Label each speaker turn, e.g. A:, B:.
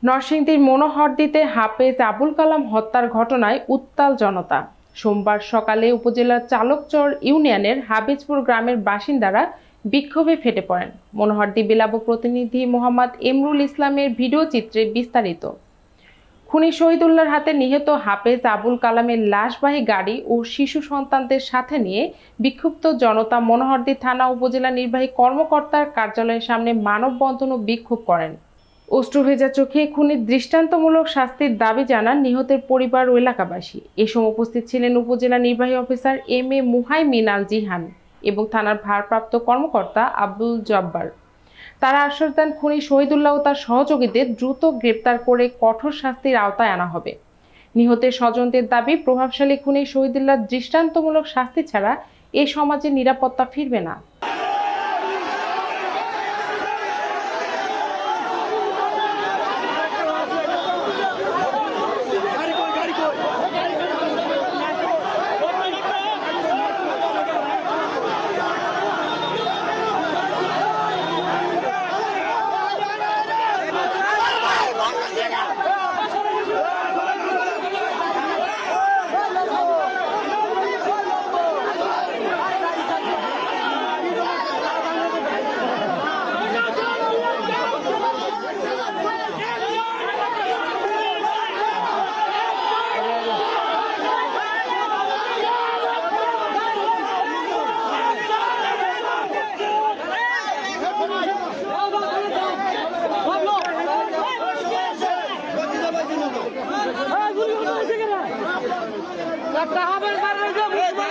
A: নরসিংদীর মনোহরদীতে হাফেজ আবুল কালাম হত্যার ঘটনায় উত্তাল জনতা। সোমবার সকালে উপজেলার চালকচর ইউনিয়নের হাবিজপুর গ্রামের বাসিন্দারা বিক্ষোভে ফেটে পড়েন। মনোহরদী বিলাব প্রতিনিধি মোহাম্মদ এমরুল ইসলামের ভিডিও চিত্রে বিস্তারিত। খুনি শহীদুল্লাহর হাতে নিহত হাফেজ আবুল কালামের লাশবাহী গাড়ি ও শিশু সন্তানদের সাথে নিয়ে বিক্ষুব্ধ জনতা মনোহরদী থানা উপজেলা নির্বাহী কর্মকর্তার কার্যালয়ের সামনে মানববন্ধন ও বিক্ষোভ করেন। অশ্রুভেজা চোখে খুনির দৃষ্টান্তমূলক শাস্তির দাবি জানান নিহতের পরিবার ও এলাকাবাসী। এ সময় উপস্থিত ছিলেন উপজেলা নির্বাহী অফিসার এম.এ. মুহাইমিন আল জিহান এবং থানার ভারপ্রাপ্ত কর্মকর্তা আব্দুল জব্বার। তারা আশ্বাস দেন খুনি শহীদুল্লাহ ও তার সহযোগীদের দ্রুত গ্রেপ্তার করে কঠোর শাস্তির আওতায় আনা হবে। নিহতের স্বজনদের দাবি, প্রভাবশালী খুনি শহীদুল্লাহর দৃষ্টান্তমূলক শাস্তি ছাড়া এ সমাজে নিরাপত্তা ফিরবে না।
B: Tá,